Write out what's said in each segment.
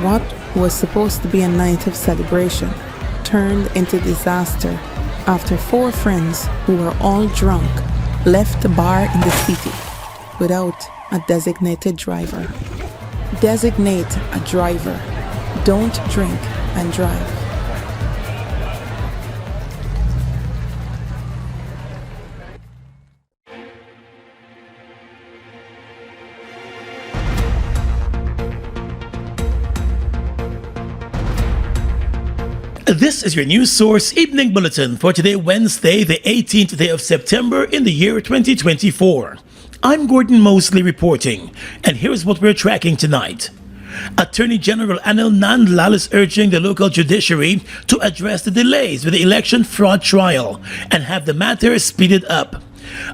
What was supposed to be a night of celebration turned into disaster after 4 friends who were all drunk left the bar in the city without a designated driver. Designate a driver. Don't drink and drive. This is your news source evening bulletin for today, Wednesday, the 18th day of September in the year 2024. I'm Gordon Mosley reporting, and here's what we're tracking tonight. Attorney General Nandlall is urging the local judiciary to address the delays with the election fraud trial and have the matter speeded up.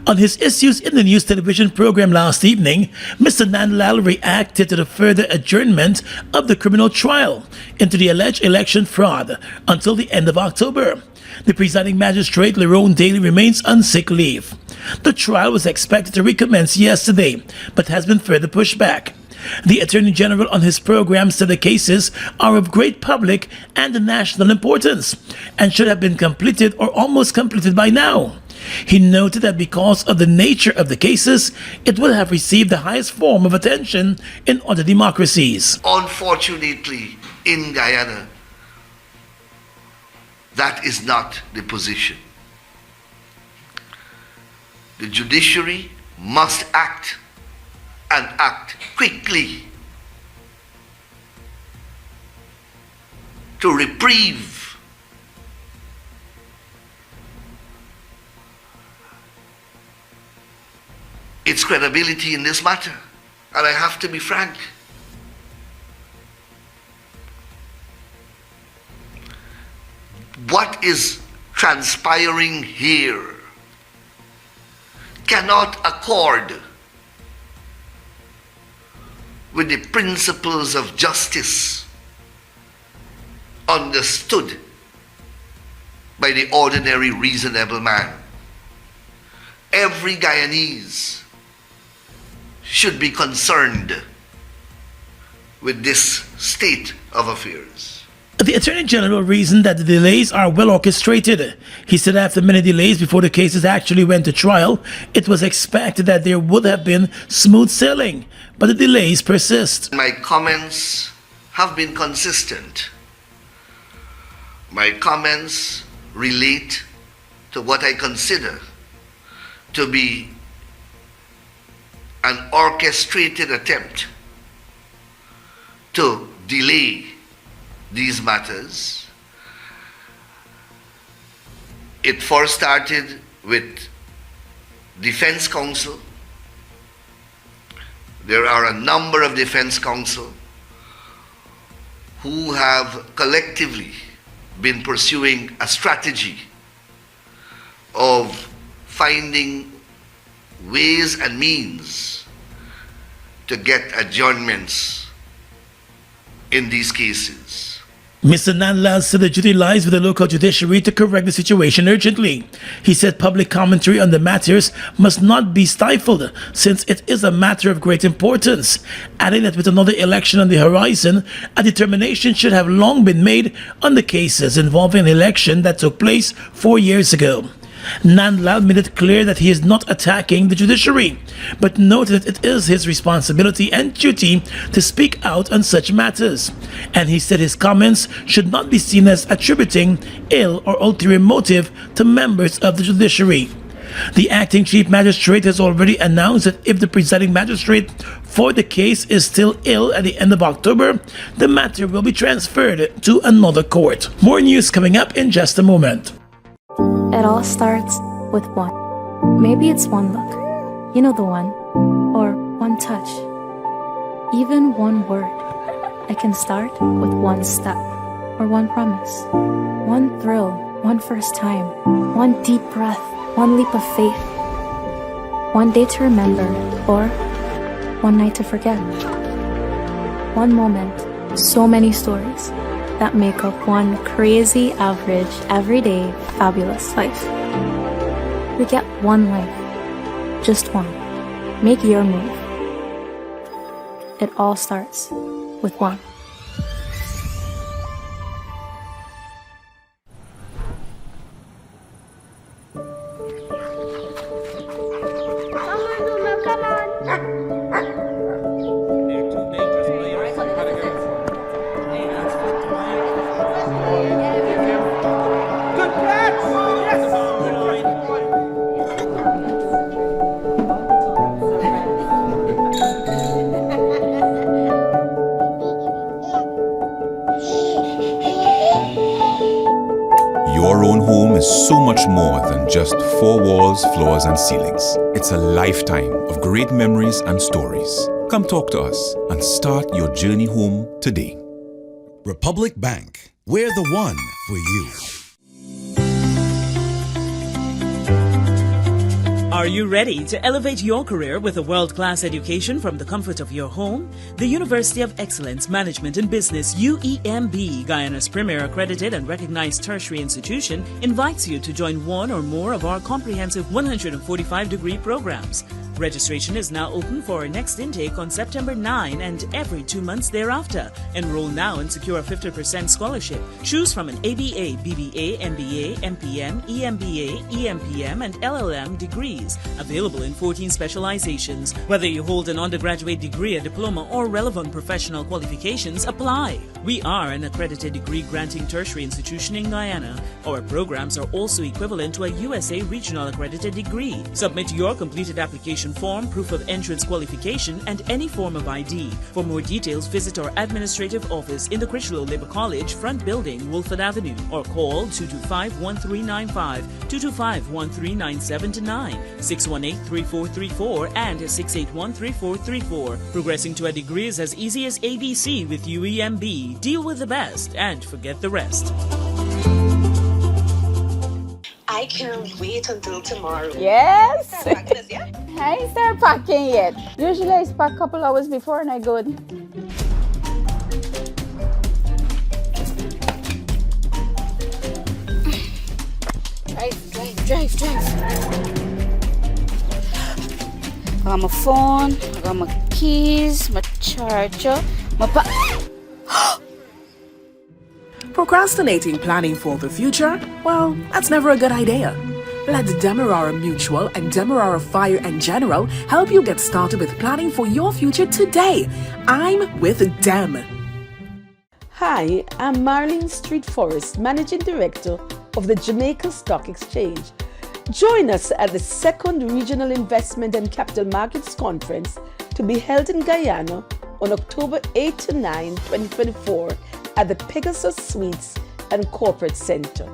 On his Issues in the News television program last evening, Mr. Nandlall reacted to the further adjournment of the criminal trial into the alleged election fraud until the end of October. The presiding magistrate, Lerone Daly, remains on sick leave. The trial was expected to recommence yesterday, but has been further pushed back. The Attorney General on his program said the cases are of great public and national importance and should have been completed or almost completed by now. He noted that because of the nature of the cases, it will have received the highest form of attention in other democracies. Unfortunately, in Guyana, that is not the position. The judiciary must act and act quickly to reprieve its credibility in this matter. And I have to be frank. What is transpiring here cannot accord with the principles of justice understood by the ordinary reasonable man. Every Guyanese should be concerned with this state of affairs. The Attorney General reasoned that the delays are well orchestrated. He said after many delays before the cases actually went to trial, it was expected that there would have been smooth sailing, but the delays persist. My comments have been consistent. My comments relate to what I consider to be an orchestrated attempt to delay these matters. It first started with defense counsel. There are a number of defense counsel who have collectively been pursuing a strategy of finding ways and means to get adjournments in these cases. Mr. Nandlall said the duty lies with the local judiciary to correct the situation urgently. He said public commentary on the matters must not be stifled since it is a matter of great importance, adding that with another election on the horizon, a determination should have long been made on the cases involving an election that took place 4 years ago. Nandlall made it clear that he is not attacking the judiciary, but noted that it is his responsibility and duty to speak out on such matters. And he said his comments should not be seen as attributing ill or ulterior motive to members of the judiciary. The acting chief magistrate has already announced that if the presiding magistrate for the case is still ill at the end of October, the matter will be transferred to another court. More news coming up in just a moment. It all starts with one. Maybe it's one look, you know the one, or one touch, even one word. It can start with one step, or one promise, one thrill, one first time, one deep breath, one leap of faith, one day to remember, or one night to forget. One moment, so many stories that make up one crazy, average, everyday, fabulous life. We get one life, just one. Make your move. It all starts with one. our own home is so much more than just four walls, floors, and ceilings. It's a lifetime of great memories and stories. Come talk to us and start your journey home today. Republic Bank, we're the one for you. Are you ready to elevate your career with a world-class education from the comfort of your home? The University of Excellence Management and Business, UEMB, Guyana's premier accredited and recognized tertiary institution, invites you to join one or more of our comprehensive 145-degree programs. Registration is now open for our next intake on September 9 and every 2 months thereafter. Enroll now and secure a 50% scholarship. Choose from an ABA, BBA, MBA, MPM, EMBA, EMPM, and LLM degrees, available in 14 specializations. Whether you hold an undergraduate degree, a diploma, or relevant professional qualifications, apply. We are an accredited degree-granting tertiary institution in Guyana. Our programs are also equivalent to a USA Regional Accredited degree. Submit your completed application form, proof of entrance qualification, and any form of ID. For more details, visit our administrative office in the Critchlow Labour College, front building, Wolford Avenue, or call 225-1395, 225-1397-9, 618-3434, and 681-3434. Progressing to a degree is as easy as ABC with UEMB. Deal with the best and forget the rest. I can't wait until tomorrow. Yes. Start packing this, yeah? I ain't start packing yet. Usually I pack a couple hours before and I go. Drive. I got my phone, I got my keys, my charger, my Procrastinating planning for the future? Well, that's never a good idea. Let Demerara Mutual and Demerara Fire and General help you get started with planning for your future today. I'm with Dem. Hi, I'm Marlene Street Forrest, Managing Director of the Jamaica Stock Exchange. Join us at the second Regional Investment and Capital Markets Conference to be held in Guyana on October 8 to 9, 2024 at the Pegasus Suites and Corporate Center.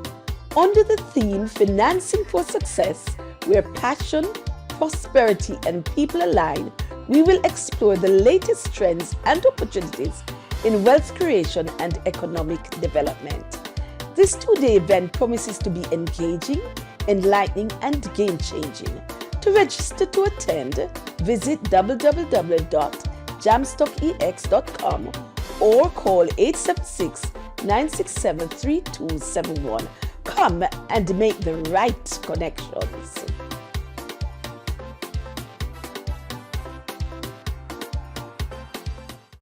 Under the theme Financing for Success, where passion, prosperity, and people align, we will explore the latest trends and opportunities in wealth creation and economic development. This two-day event promises to be engaging, enlightening, and game-changing. To register to attend, visit www.jamstockex.com or call 876-967-3271. Come and make the right connections.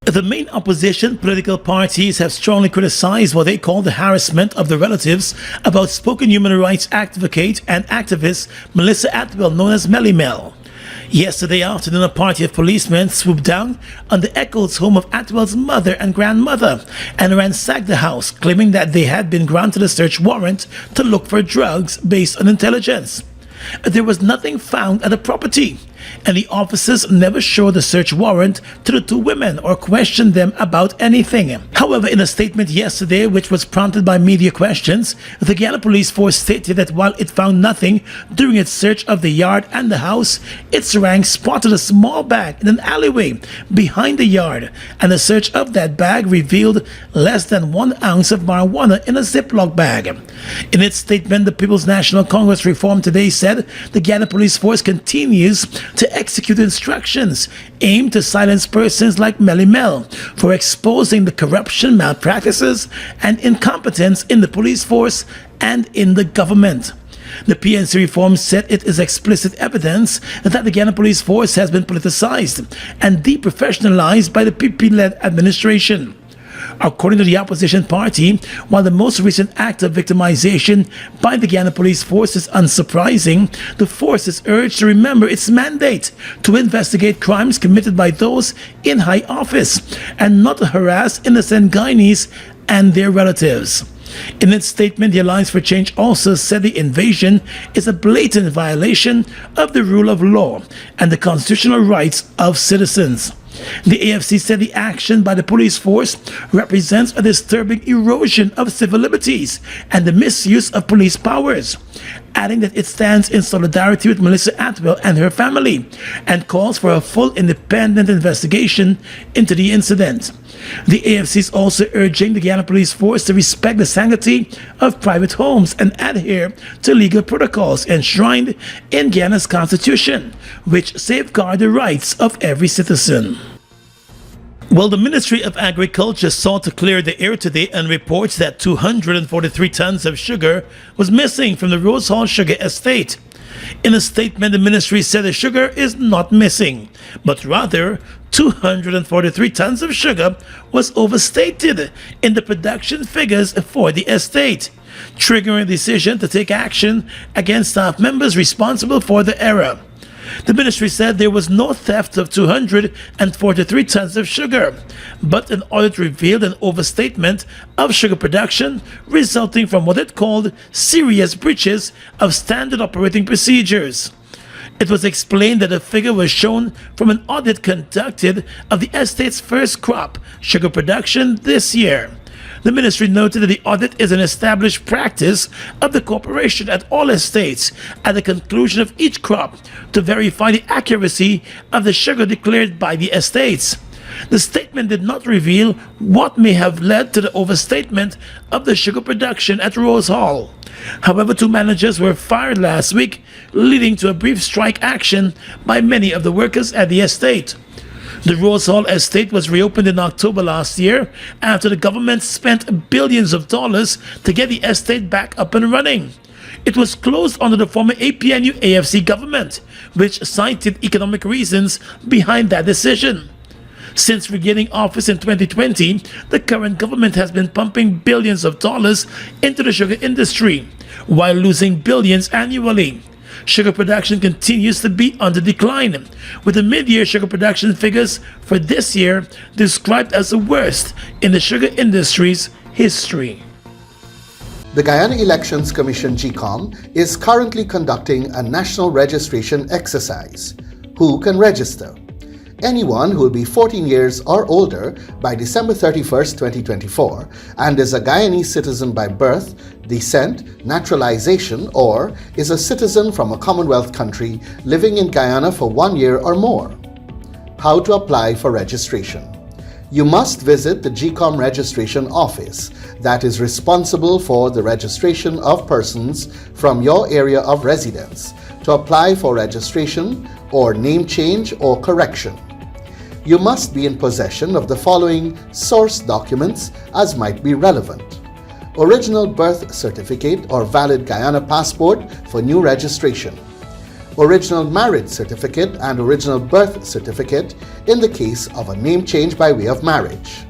The main opposition political parties have strongly criticized what they call the harassment of the relatives of outspoken human rights advocate and activist Melissa Atwell, known as Melly. Yesterday afternoon, a party of policemen swooped down on the Eccles home of Atwell's mother and grandmother and ransacked the house, claiming that they had been granted a search warrant to look for drugs based on intelligence. There was nothing found at the property, and the officers never showed the search warrant to the two women or questioned them about anything. However, in a statement yesterday, which was prompted by media questions, the Guyana Police Force stated that while it found nothing during its search of the yard and the house, its ranks spotted a small bag in an alleyway behind the yard, and the search of that bag revealed less than 1 ounce of marijuana in a Ziploc bag. In its statement, the People's National Congress Reform Today said the Guyana Police Force continues to execute instructions aimed to silence persons like Melly for exposing the corruption, malpractices, and incompetence in the police force and in the government. The PNC reform said it is explicit evidence that the Guyana Police Force has been politicized and deprofessionalized by the PP-led administration. According to the opposition party, while the most recent act of victimization by the Guyana Police Force is unsurprising, the force is urged to remember its mandate to investigate crimes committed by those in high office and not to harass innocent Guyanese and their relatives. In its statement, the Alliance for Change also said the invasion is a blatant violation of the rule of law and the constitutional rights of citizens. The AFC said the action by the police force represents a disturbing erosion of civil liberties and the misuse of police powers, adding that it stands in solidarity with Melissa Atwell and her family and calls for a full independent investigation into the incident. The AFC is also urging the Guyana police force to respect the sanctity of private homes and adhere to legal protocols enshrined in Guyana's constitution, which safeguard the rights of every citizen. Well, the Ministry of Agriculture sought to clear the air today and reports that 243 tons of sugar was missing from the Rose Hall Sugar Estate. In a statement, the ministry said the sugar is not missing, but rather 243 tons of sugar was overstated in the production figures for the estate, triggering a decision to take action against staff members responsible for the error. The ministry said there was no theft of 243 tons of sugar, but an audit revealed an overstatement of sugar production resulting from what it called serious breaches of standard operating procedures. It was explained that the figure was shown from an audit conducted of the estate's first crop sugar production this year. The ministry noted that the audit is an established practice of the corporation at all estates at the conclusion of each crop to verify the accuracy of the sugar declared by the estates. The statement did not reveal what may have led to the overstatement of the sugar production at Rose Hall. However, 2 managers were fired last week, leading to a brief strike action by many of the workers at the estate. The Rose Hall estate was reopened in October last year after the government spent billions of dollars to get the estate back up and running. It was closed under the former APNU AFC government, which cited economic reasons behind that decision. Since regaining office in 2020, the current government has been pumping billions of dollars into the sugar industry, while losing billions annually. Sugar production continues to be under decline, with the mid-year sugar production figures for this year described as the worst in the sugar industry's history. The Guyana Elections Commission GCOM is currently conducting a national registration exercise. Who can register? Anyone who will be 14 years or older by December 31st, 2024 and is a Guyanese citizen by birth, descent, naturalization, or is a citizen from a Commonwealth country living in Guyana for 1 year or more. How to apply for registration? You must visit the GCOM registration office that is responsible for the registration of persons from your area of residence to apply for registration or name change or correction. You must be in possession of the following source documents as might be relevant: original birth certificate or valid Guyana passport for new registration, original marriage certificate and original birth certificate in the case of a name change by way of marriage,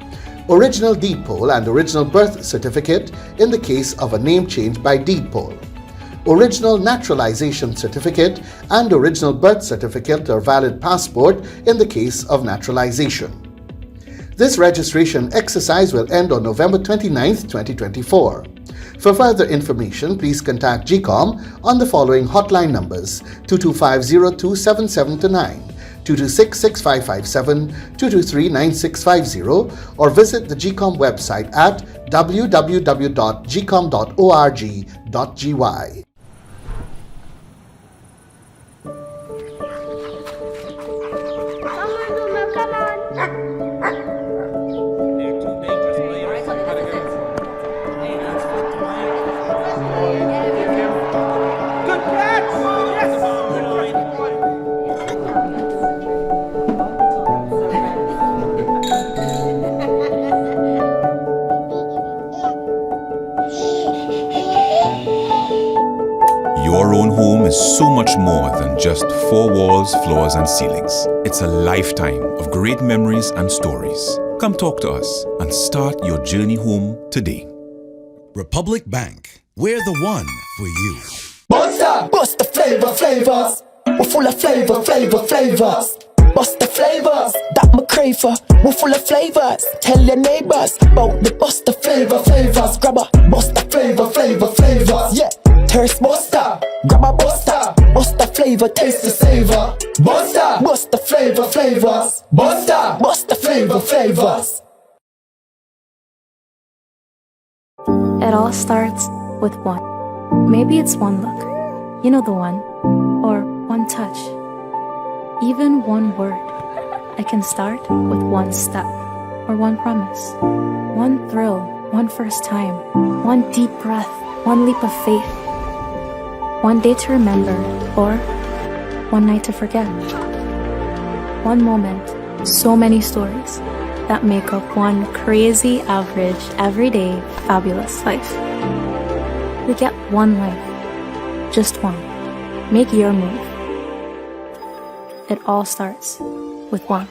original deed poll and original birth certificate in the case of a name change by deed poll, original naturalization certificate and original birth certificate or valid passport in the case of naturalization. This registration exercise will end on November 29th, 2024. For further information, please contact GCOM on the following hotline numbers: 225-027729, 226-6557, 223-9650, or visit the GCOM website at www.gcom.org.gy. Your own home is so much more than just 4 walls, floors, and ceilings. It's a lifetime of great memories and stories. Come talk to us and start your journey home today. Republic Bank, we're the one for you. Bust the flavors. We're full of flavors. Bust the flavors, that me crave for. We're full of flavors. Tell your neighbors about the bust the flavors. Grab a bust the flavors. Yeah, thirst buster, grab a buster. Bust the flavor, taste the savor. Buster, bust the flavor, flavors. Buster, bust the flavor, flavors. It all starts with one. Maybe it's one look, you know the one, or one touch, even one word. I can start with one step, or one promise, one thrill, one first time, one deep breath, one leap of faith, one day to remember, or one night to forget. One moment, so many stories that make up one crazy, average, everyday, fabulous life. We get one life, just one. Make your move. It all starts with one.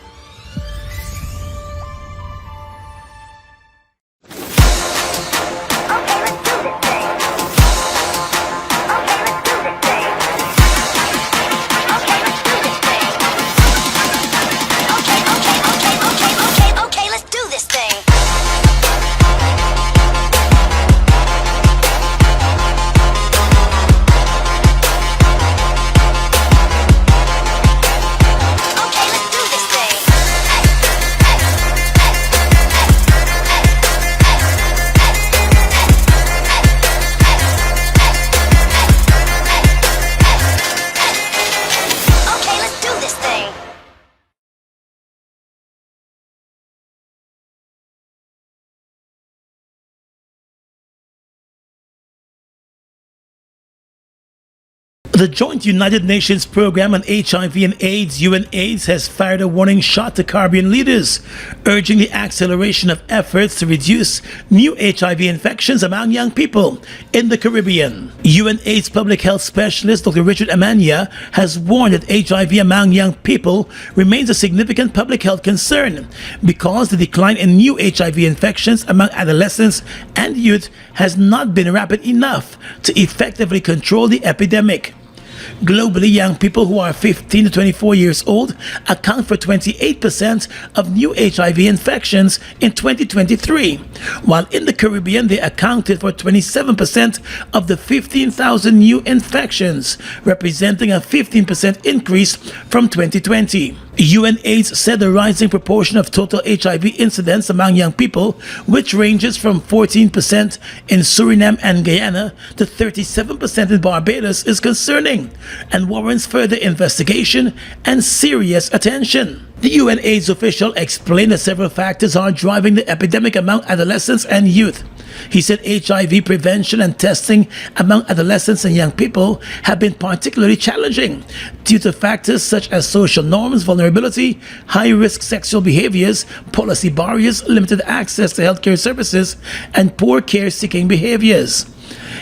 The Joint United Nations Program on HIV and AIDS, UNAIDS, has fired a warning shot to Caribbean leaders, urging the acceleration of efforts to reduce new HIV infections among young people in the Caribbean. UNAIDS public health specialist Dr. Richard Amania has warned that HIV among young people remains a significant public health concern because the decline in new HIV infections among adolescents and youth has not been rapid enough to effectively control the epidemic. Globally, young people who are 15 to 24 years old account for 28% of new HIV infections in 2023, while in the Caribbean they accounted for 27% of the 15,000 new infections, representing a 15% increase from 2020. UNAIDS said the rising proportion of total HIV incidents among young people, which ranges from 14% in Suriname and Guyana to 37% in Barbados, is concerning and warrants further investigation and serious attention. The UNAIDS official explained that several factors are driving the epidemic among adolescents and youth. He said HIV prevention and testing among adolescents and young people have been particularly challenging due to factors such as social norms, vulnerability, high-risk sexual behaviors, policy barriers, limited access to healthcare services, and poor care-seeking behaviors.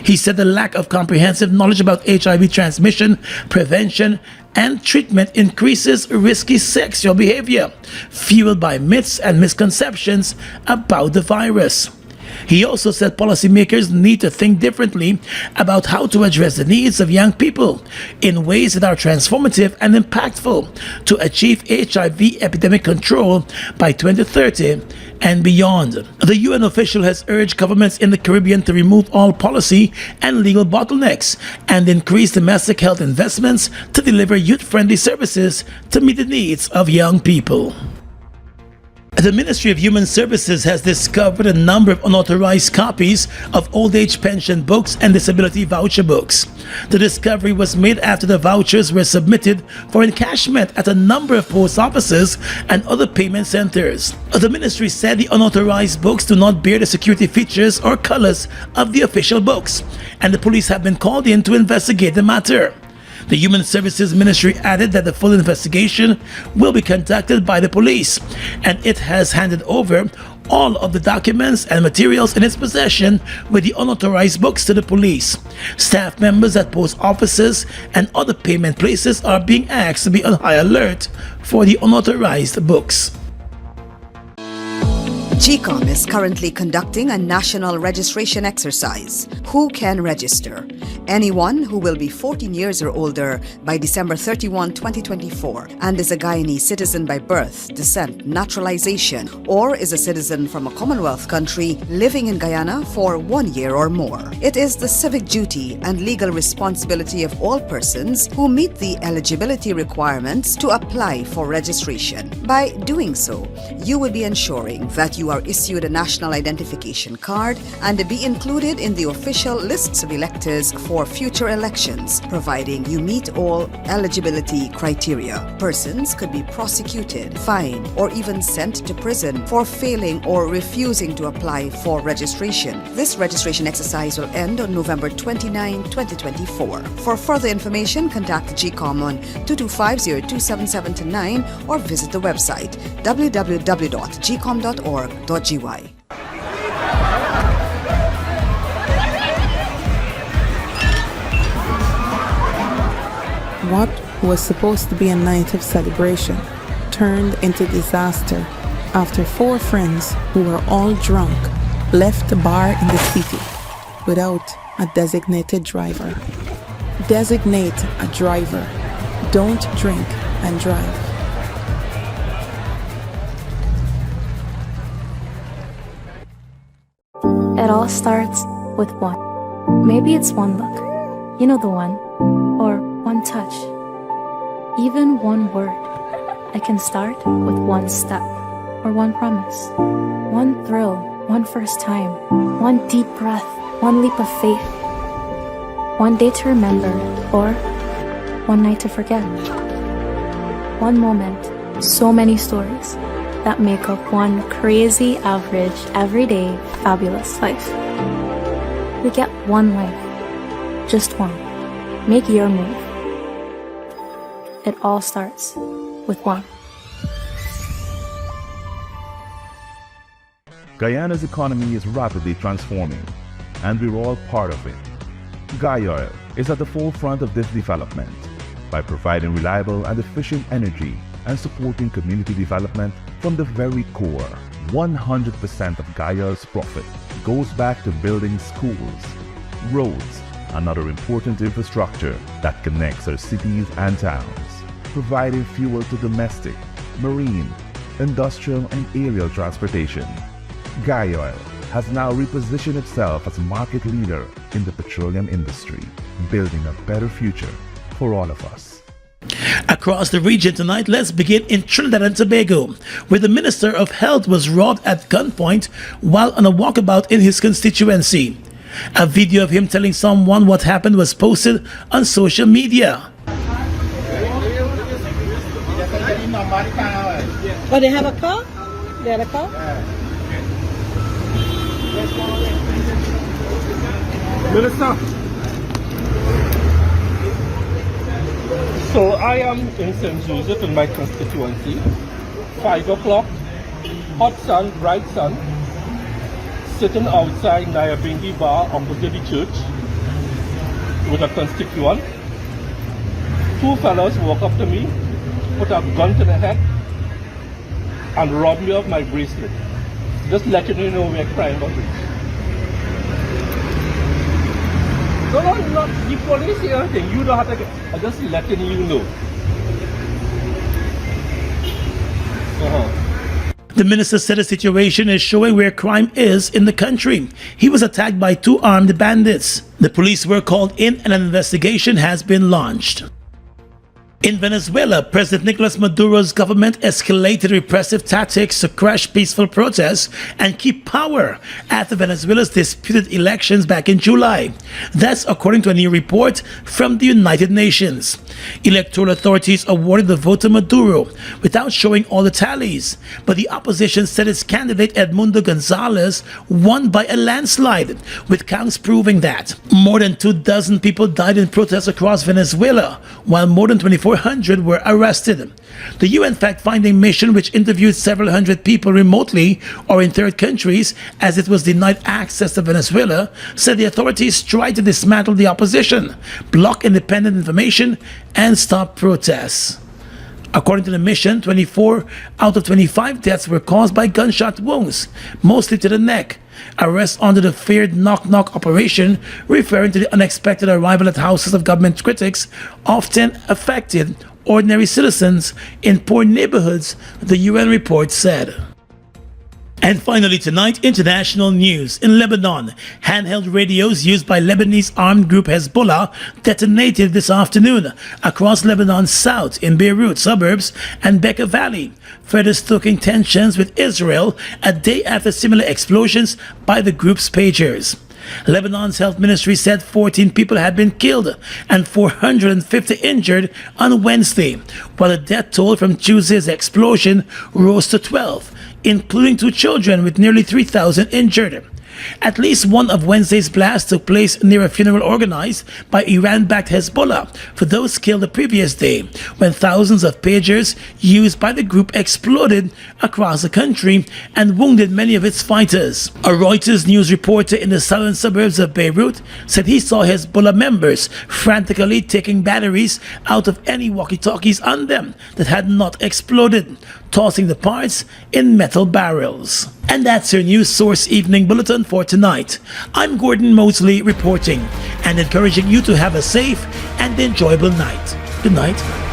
He said the lack of comprehensive knowledge about HIV transmission, prevention, and treatment increases risky sexual behavior, fueled by myths and misconceptions about the virus. He also said policymakers need to think differently about how to address the needs of young people in ways that are transformative and impactful to achieve HIV epidemic control by 2030 and beyond. The UN official has urged governments in the Caribbean to remove all policy and legal bottlenecks and increase domestic health investments to deliver youth-friendly services to meet the needs of young people. The Ministry of Human Services has discovered a number of unauthorized copies of old age pension books and disability voucher books. The discovery was made after the vouchers were submitted for encashment at a number of post offices and other payment centers. The ministry said the unauthorized books do not bear the security features or colors of the official books, and the police have been called in to investigate the matter. The Human Services Ministry added that the full investigation will be conducted by the police, and it has handed over all of the documents and materials in its possession with the unauthorized books to the police. Staff members at post offices and other payment places are being asked to be on high alert for the unauthorized books. GCOM is currently conducting a national registration exercise. Who can register? Anyone who will be 14 years or older by December 31, 2024 and is a Guyanese citizen by birth, descent, naturalization, or is a citizen from a Commonwealth country living in Guyana for 1 year or more. It is the civic duty and legal responsibility of all persons who meet the eligibility requirements to apply for registration. By doing so, you will be ensuring that you are issued a national identification card and be included in the official lists of electors for future elections, providing you meet all eligibility criteria. Persons could be prosecuted, fined, or even sent to prison for failing or refusing to apply for registration. This registration exercise will end on November 29, 2024. For further information, contact GCOM on 225-0277-9 or visit the website www.gcom.org.gy. What was supposed to be a night of celebration turned into disaster after 4 friends who were all drunk left the bar in the city without a designated driver. Designate a driver. Don't drink and drive. It all starts with one. Maybe it's one look. You know the one. Or one touch. Even one word. I can start with one step. Or one promise. One thrill. One first time. One deep breath. One leap of faith. One day to remember. Or one night to forget. One moment. So many stories that make up one crazy, average, everyday, fabulous life. We get one life. Just one. Make your move. It all starts with one. Guyana's economy is rapidly transforming, and we're all part of it. Guyoil is at the forefront of this development by providing reliable and efficient energy and supporting community development from the very core. 100% of Guyoil's profit goes back to building schools, roads, and other important infrastructure that connects our cities and towns, providing fuel to domestic, marine, industrial, and aerial transportation. Guyoil has now repositioned itself as a market leader in the petroleum industry, building a better future for all of us. Across the region tonight, let's begin in Trinidad and Tobago, where the Minister of Health was robbed at gunpoint while on a walkabout in his constituency. A video of him telling someone what happened was posted on social media. Oh, they have a car? They have a car? Minister. So I am in St. Joseph in my constituency. 5 o'clock, hot sun, bright sun, sitting outside Nyabingi Bar opposite the church with a constituent. 2 fellows walk up to me, put a gun to the head, and rob me of my bracelet. Just letting you know where crime was. No, not the police or anything. You don't have to get. I'm just letting you know. The minister said the situation is showing where crime is in the country. He was attacked by 2 armed bandits. The police were called in and an investigation has been launched. In Venezuela, President Nicolas Maduro's government escalated repressive tactics to crush peaceful protests and keep power after Venezuela's disputed elections back in July. That's according to a new report from the United Nations. Electoral authorities awarded the vote to Maduro without showing all the tallies, but the opposition said its candidate Edmundo Gonzalez won by a landslide, with counts proving that. More than 24 people died in protests across Venezuela, while more than 2,400 were arrested. The UN fact-finding mission, which interviewed several hundred people remotely or in third countries as it was denied access to Venezuela, said the authorities tried to dismantle the opposition, block independent information, and stop protests. According to the mission, 24 out of 25 deaths were caused by gunshot wounds, mostly to the neck. Arrests under the feared knock-knock operation, referring to the unexpected arrival at houses of government critics, often affected ordinary citizens in poor neighborhoods, the UN report said. And finally tonight, international news. In Lebanon, handheld radios used by Lebanese armed group Hezbollah detonated this afternoon across Lebanon's south in Beirut suburbs and Bekaa Valley, further stoking tensions with Israel a day after similar explosions by the group's pagers. Lebanon's health ministry said 14 people had been killed and 450 injured on Wednesday, while the death toll from Tuesday's explosion rose to 12, including 2 children, with nearly 3,000 injured. At least one of Wednesday's blasts took place near a funeral organized by Iran-backed Hezbollah for those killed the previous day, when thousands of pagers used by the group exploded across the country and wounded many of its fighters. A Reuters news reporter in the southern suburbs of Beirut said he saw Hezbollah members frantically taking batteries out of any walkie-talkies on them that had not exploded, tossing the parts in metal barrels. And that's your News Source Evening Bulletin for tonight. I'm Gordon Mosley reporting and encouraging you to have a safe and enjoyable night. Good night.